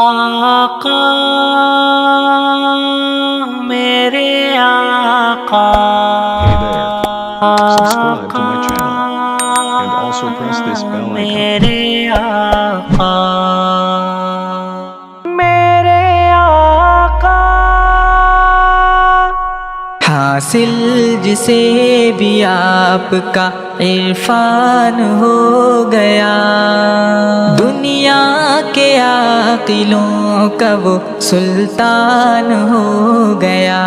آقا میرے آقا Subscribe to my channel and also press this bell icon. میرے آقا میرے آقا حاصل جسے بھی آپ کا عرفان ہو گیا، دنیا کے عاقلوں کا وہ سلطان ہو گیا۔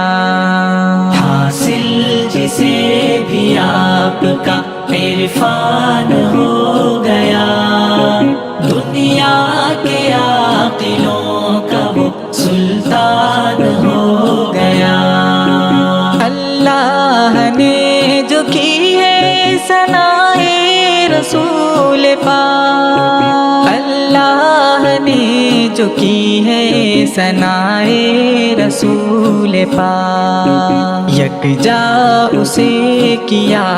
حاصل جسے بھی آپ کا عرفان ہو گیا، دنیا کے عاقلوں کا وہ سلطان ہو گیا۔ اللہ نے جو کی ہے ثنائے رسول پاک، اللہ نے جو کی ہے ثنائے رسول پاک، یکجا اسے کیا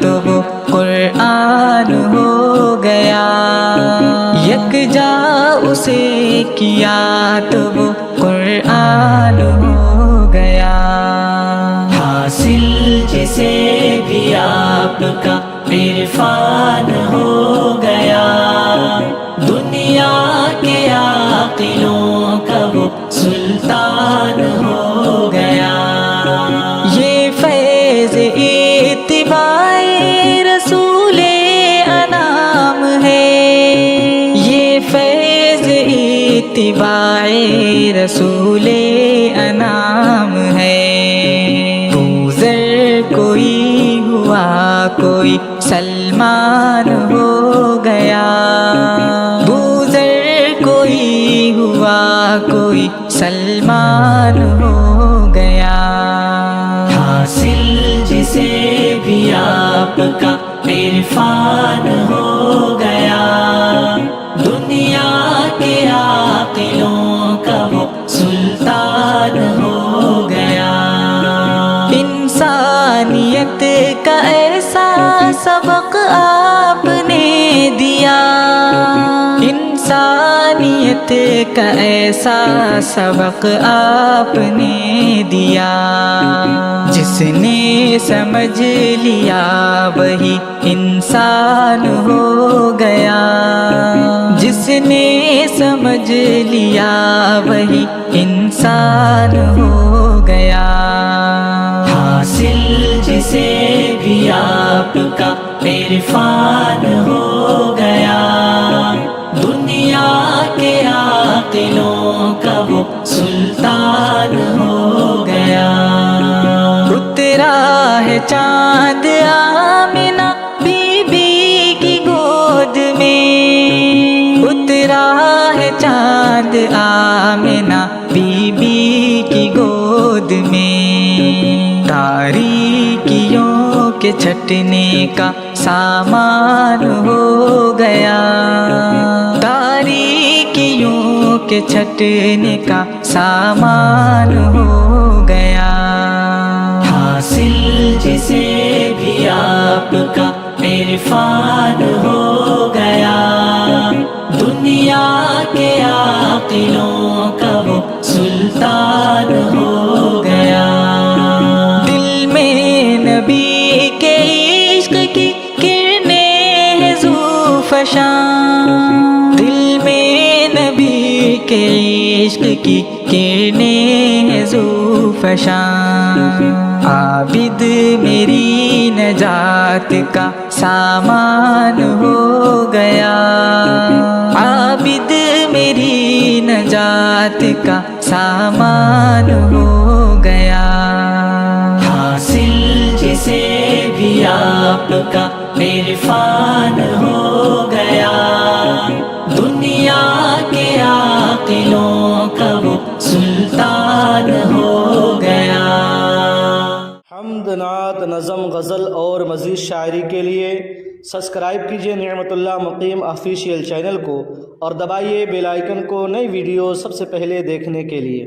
تو وہ قرآن ہو گیا، یکجا اسے کیا تو وہ قرآن ہو گیا۔ حاصل جسے بھی آپ کا عرفان ہو گیا، دنیا کے عاقلوں کا وہ سلطان ہو گیا۔ یہ فیض اتباع رسول انام ہے، یہ فیض اتباع رسول انعام ہے۔ کوئی ہوا کوئی سلمان ہو گیا، بوذر کوئی ہوا کوئی سلمان ہو گیا۔ حاصل جسے بھی آپ کا عرفان ہو گیا، دنیا کے عاقلوں کا وہ سلطان ہو گیا۔ انسانیت کا ایسا سبق آپ نے دیا، انسانیت کا ایسا سبق آپ نے دیا، جس نے سمجھ لیا وہی انسان ہو گیا، جس نے سمجھ لیا وہی انسان ہو گیا۔ حاصل جسے بھی آپ کا عرفان ہو گیا، دنیا کے عاقلوں کا وہ سلطان ہو گیا۔ اترا ہے چاند آمنہ بی بی کی گود میں، اترا ہے چاند آمنہ بی بی کی گود میں، تاریکیوں کے چھٹنے کا سامان ہو گیا، تاریکیوں کے چھٹنے کا سامان ہو گیا۔ حاصل جسے بھی آپ کا عرفان ہو گیا، دنیا کے عاقلوں کا وہ سلطان ہو گیا۔ دل میں نبی کے عشق کی کرنیں ہیں ذو فشاں، دل میں نبی کے عشق کی کرنیں ہیں ذو فشاں، عابد میری نجات کا سامان ہو گیا، عابد میری نجات کا سامان ہو گیا۔ حاصل جسے بھی آپ کا عرفان ہو گیا، دنیا کے عاقلوں کا وہ سلطان ہو گیا۔ حمد، نعت، نظم، غزل اور مزید شاعری کے لیے سبسکرائب کیجیے نعمت اللہ مقیم آفیشیل چینل کو اور دبائیے بیل آئیکن کو نئی ویڈیو سب سے پہلے دیکھنے کے لیے۔